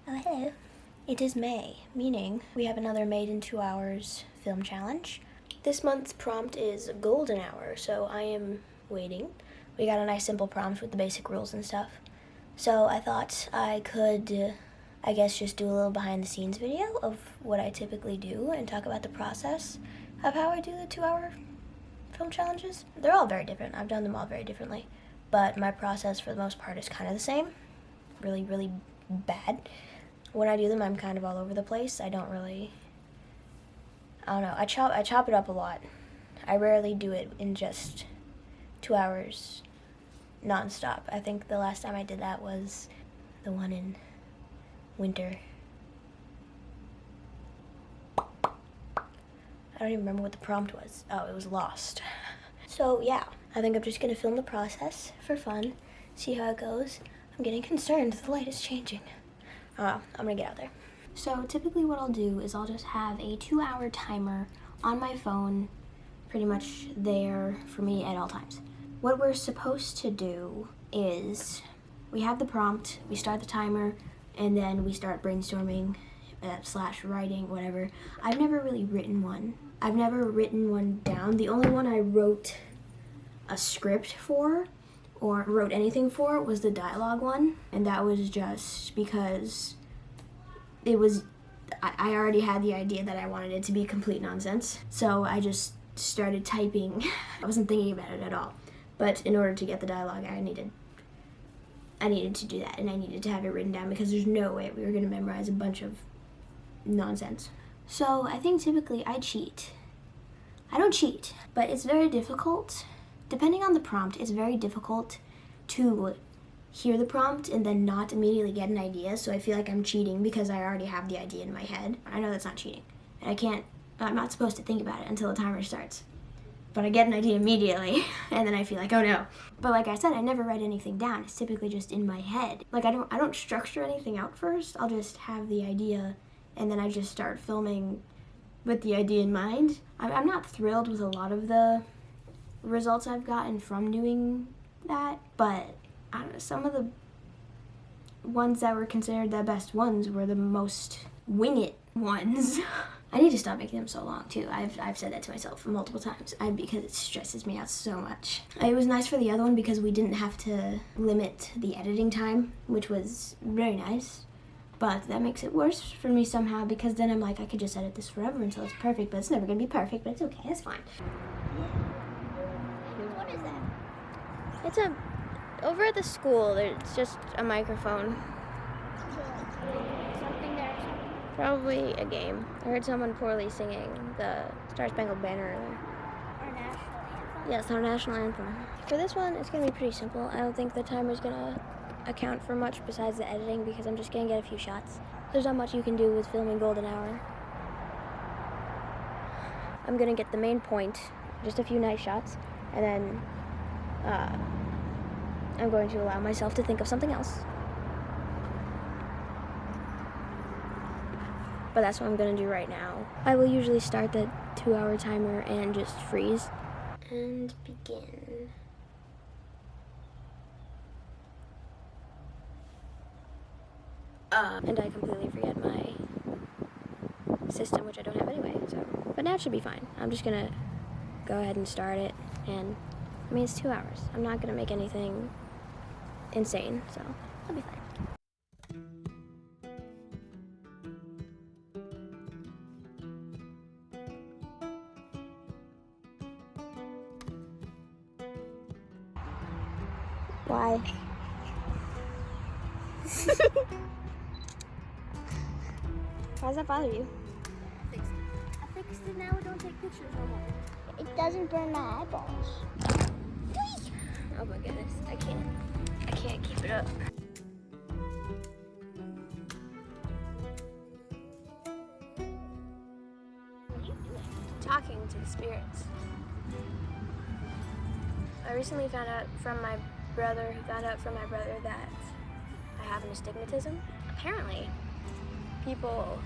Oh, hello. It is May, meaning we have another Made in 2 Hours film challenge. This month's prompt is golden hour, so I am waiting. We got a nice simple prompt with the basic rules and stuff. So I thought I could, I guess, just do a little behind the scenes video of what I typically do and talk about the process of how I do the 2-hour film challenges. They're all very different. I've done them all very differently, but my process for the most part is kind of the same. Really, really bad. When I do them, I'm kind of all over the place. I don't know. I chop it up a lot. I rarely do it in just 2 hours non-stop. I think the last time I did that was the one in winter. I don't even remember what the prompt was. Oh, it was Lost. So yeah, I think I'm just gonna film the process for fun, see how it goes. I'm getting concerned, the light is changing. I'm gonna get out there. So typically what I'll do is I'll just have a 2-hour timer on my phone, pretty much there for me at all times. What we're supposed to do is we have the prompt, we start the timer, and then we start brainstorming / writing, whatever. I've never really written one. I've never written one down. The only one I wrote a script for or wrote anything for was the Dialog one, and that was just because it was, I already had the idea that I wanted it to be complete nonsense, so I just started typing. I wasn't thinking about it at all, but in order to get the dialogue, I needed to do that, and I needed to have it written down because there's no way we were gonna memorize a bunch of nonsense. So I think typically I cheat. I don't cheat, but it's very difficult. Depending on the prompt, it's very difficult to hear the prompt and then not immediately get an idea, so I feel like I'm cheating because I already have the idea in my head. I know that's not cheating. And I'm not supposed to think about it until the timer starts. But I get an idea immediately, and then I feel like, oh no. But like I said, I never write anything down. It's typically just in my head. Like I don't structure anything out first. I'll just have the idea, and then I just start filming with the idea in mind. I'm not thrilled with a lot of the results I've gotten from doing that, but I don't know, some of the ones that were considered the best ones were the most wing it ones. I need to stop making them so long too. I've said that to myself multiple times because it stresses me out so much. It was nice for the other one because we didn't have to limit the editing time, which was very nice. But that makes it worse for me somehow because then I'm like, I could just edit this forever until it's perfect, but it's never gonna be perfect, but it's okay, it's fine. What is that? It's over at the school, it's just a microphone. Something there or something? Probably a game. I heard someone poorly singing the Star Spangled Banner earlier. Our national anthem? Yes, our national anthem. For this one, it's gonna be pretty simple. I don't think the timer's gonna account for much besides the editing because I'm just gonna get a few shots. There's not much you can do with filming golden hour. I'm gonna get the main point, just a few nice shots, and then I'm going to allow myself to think of something else. But that's what I'm gonna do right now. I will usually start the 2-hour timer and just freeze. And begin. And I completely forget my system, which I don't have anyway, so. But now it should be fine. I'm just gonna go ahead and start it, and I mean, it's 2 hours. I'm not gonna make anything insane, so I'll be fine. Why? Why does that bother you? I fixed it now. We don't take pictures no more. It doesn't burn my eyeballs. Oh my goodness, I can't keep it up. What are you doing? Talking to the spirits. I recently found out from my brother, that I have an astigmatism. Apparently,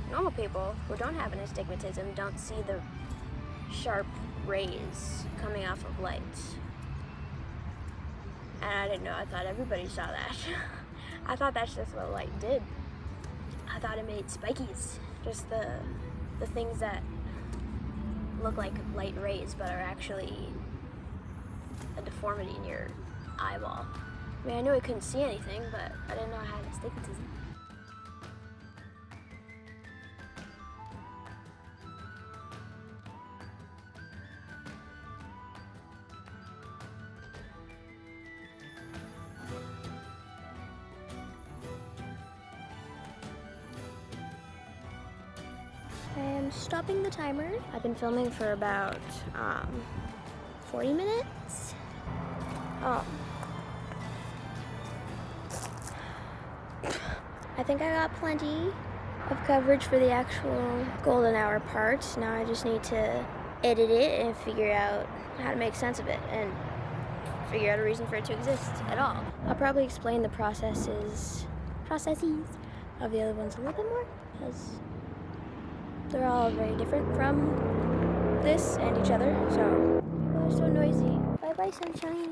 normal people who don't have an astigmatism don't see the sharp rays coming off of light. And I didn't know, I thought everybody saw that. I thought that's just what light did. thought it made spikies, just the things that look like light rays but are actually a deformity in your eyeball. I mean, I knew I couldn't see anything, but I didn't know I had astigmatism. I am stopping the timer. I've been filming for about 40 minutes. I think I got plenty of coverage for the actual golden hour part. Now I just need to edit it and figure out how to make sense of it and figure out a reason for it to exist at all. I'll probably explain the processes of the other ones a little bit more, because they're all very different from this and each other, so people are so noisy. Bye-bye, sunshine.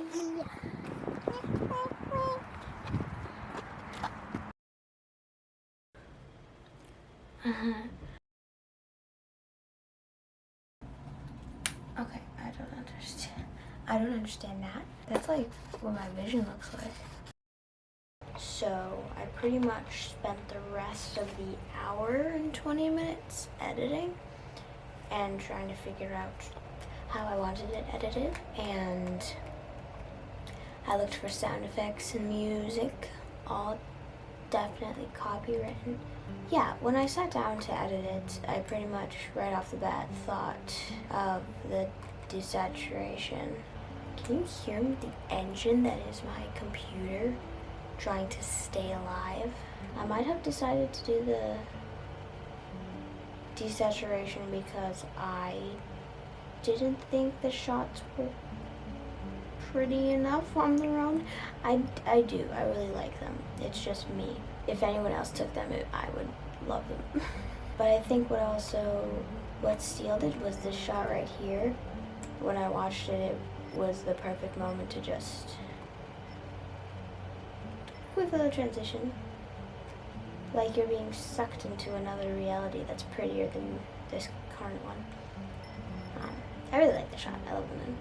Okay, I don't understand that. That's like what my vision looks like. So I pretty much spent the rest of the hour and 20 minutes editing and trying to figure out how I wanted it edited, and I looked for sound effects and music, all definitely copywritten. Yeah, when I sat down to edit it, I pretty much right off the bat thought of the desaturation. Can you hear the engine that is my computer trying to stay alive? I might have decided to do the desaturation because I didn't think the shots were pretty enough on their own. I do. I really like them. It's just me. If anyone else took them, I would love them. But I think what sealed it was this shot right here. When I watched it, it was the perfect moment to just quick little transition. Like you're being sucked into another reality that's prettier than this current one. I really like the shot. I love them.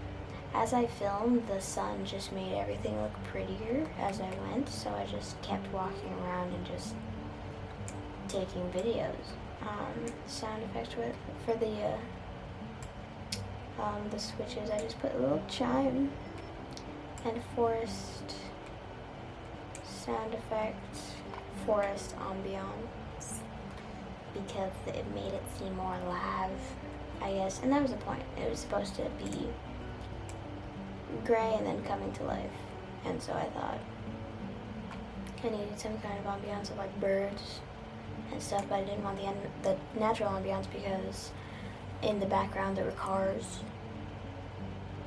As I filmed, the sun just made everything look prettier as I went, so I just kept walking around and just taking videos. Sound effects for the switches, I just put a little chime and forest sound effects, forest ambiance, because it made it seem more alive, I guess. And that was the point. It was supposed to be gray and then coming to life. And so I thought I needed some kind of ambiance of like birds and stuff, but I didn't want the natural ambiance because in the background there were cars,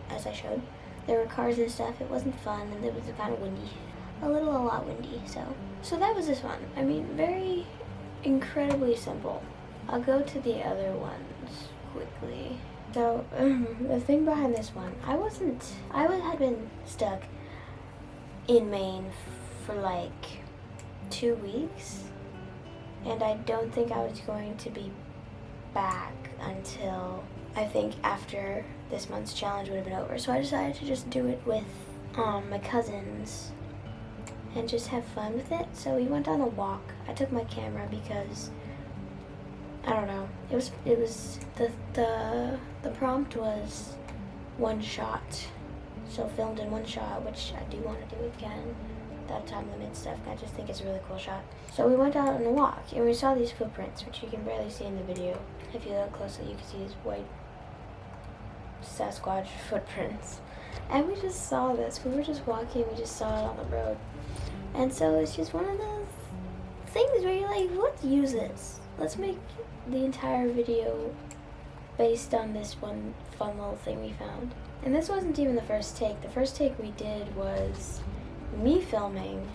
as I showed. There were cars and stuff. It wasn't fun, and it was kind of windy. A lot windy, so that was this one. I mean, very incredibly simple. I'll go to the other ones quickly. So, the thing behind this one, I had been stuck in Maine for like 2 weeks, and I don't think I was going to be back until I think after this month's challenge would have been over. So I decided to just do it with my cousins and just have fun with it. So we went on a walk. I took my camera because I don't know. It was the prompt was one shot, so filmed in one shot, which I do want to do again. That time limit stuff. I just think it's a really cool shot. So we went out on a walk and we saw these footprints, which you can barely see in the video. If you look closely, you can see these white Sasquatch footprints. And we just saw this. We were just walking. We just saw it on the road. And so it's just one of those things where you're like, let's use this. Let's make the entire video based on this one fun little thing we found. And this wasn't even the first take. The first take we did was me filming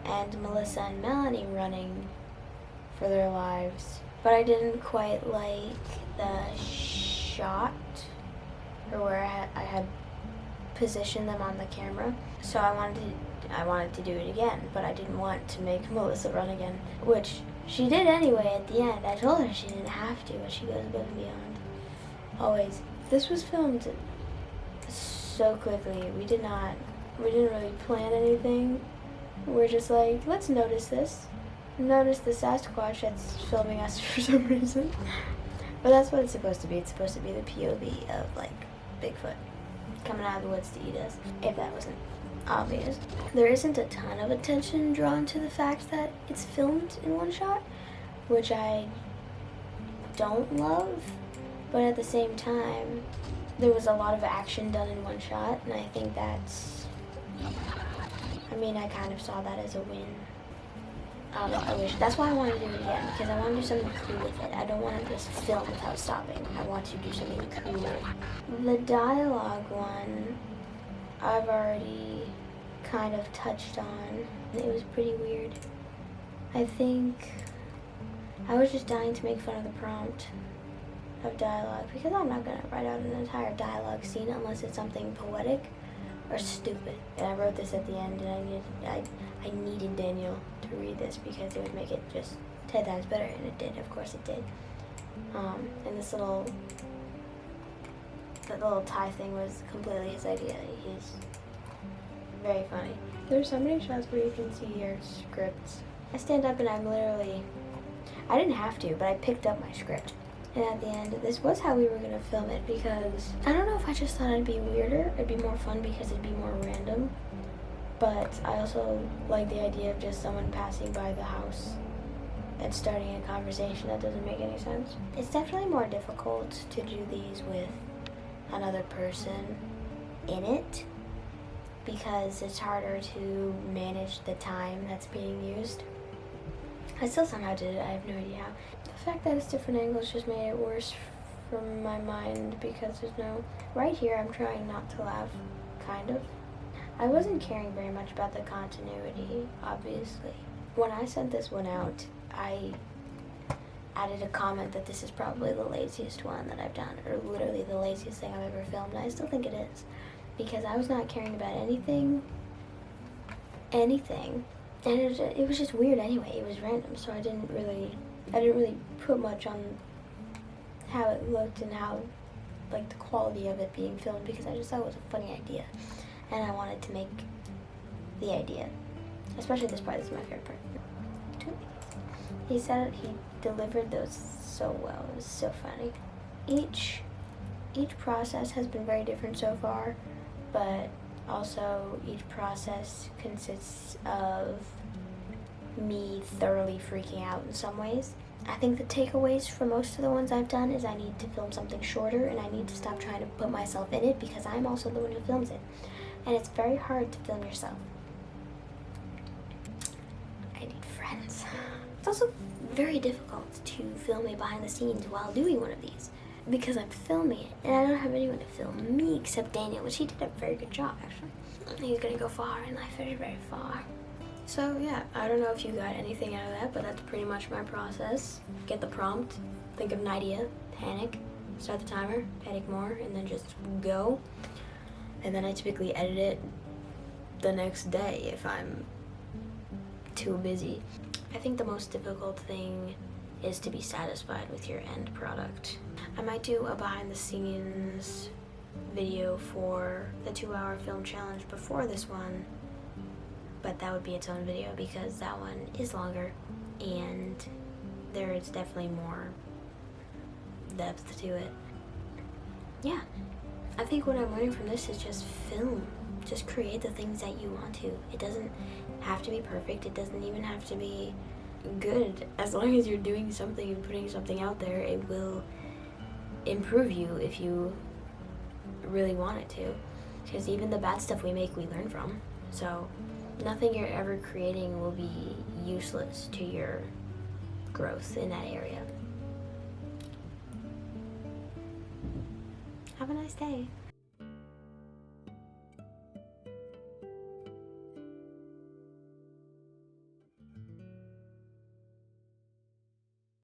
and Melissa and Melanie running for their lives. But I didn't quite like the shot, or where I had positioned them on the camera. So I wanted to do it again, but I didn't want to make Melissa run again, which She did anyway at the end. I told her she didn't have to, but she goes above and beyond. Always. This was filmed so quickly. We didn't really plan anything. We're just like, let's notice this. Notice the Sasquatch that's filming us for some reason. But that's what it's supposed to be. It's supposed to be the POV of, like, Bigfoot coming out of the woods to eat us, if that wasn't obvious. There isn't a ton of attention drawn to the fact that it's filmed in one shot, which I don't love, but at the same time, there was a lot of action done in one shot, and I think that's, I mean, I kind of saw that as a win. I wish. That's why I want to do it again, because I want to do something cool with it. I don't want to just film without stopping. I want to do something cooler. The dialogue one, I've already kind of touched on. It was pretty weird. I think I was just dying to make fun of the prompt of dialogue, because I'm not going to write out an entire dialogue scene unless it's something poetic or stupid. And I wrote this at the end, and I needed Daniel to read this because it would make it just 10 times better, and it did. Of course it did. And this little tie thing was completely his idea. He's very funny. There's so many shots where you can see your scripts. I stand up and I didn't have to, but I picked up my script. And at the end, this was how we were going to film it, because I don't know if I just thought it'd be weirder. It'd be more fun because it'd be more random. But I also like the idea of just someone passing by the house and starting a conversation that doesn't make any sense. It's definitely more difficult to do these with another person in it, because it's harder to manage the time that's being used. I still somehow did it. I have no idea how. The fact that it's different angles just made it worse for my mind, because there's no... Right here, I'm trying not to laugh, kind of. I wasn't caring very much about the continuity, obviously. When I sent this one out, I added a comment that this is probably the laziest one that I've done, or literally the laziest thing I've ever filmed, and I still think it is, because I was not caring about anything, and it was just weird anyway. It was random, so I didn't really put much on how it looked and how, like, the quality of it being filmed, because I just thought it was a funny idea, and I wanted to make the idea, especially this part. This is my favorite part. He said he delivered those so well. It was so funny. Each process has been very different so far, but also each process consists of me thoroughly freaking out in some ways. I think the takeaways for most of the ones I've done is I need to film something shorter, and I need to stop trying to put myself in it, because I'm also the one who films it. And it's very hard to film yourself. I need friends. It's also very difficult to film a behind the scenes while doing one of these, because I'm filming it, and I don't have anyone to film me except Daniel, which he did a very good job, actually. He's gonna go far in life, very, very far. So yeah, I don't know if you got anything out of that, but that's pretty much my process. Get the prompt, think of an idea, panic, start the timer, panic more, and then just go. And then I typically edit it the next day if I'm too busy. I think the most difficult thing is to be satisfied with your end product. I might do a behind the scenes video for the 2-hour film challenge before this one, but that would be its own video, because that one is longer and there is definitely more depth to it. Yeah, I think what I'm learning from this is just film. Just create the things that you want to. It doesn't have to be perfect. It doesn't even have to be good. As long as you're doing something and putting something out there, it will improve you if you really want it to. Because even the bad stuff we make, we learn from. So nothing you're ever creating will be useless to your growth in that area. Have a nice day.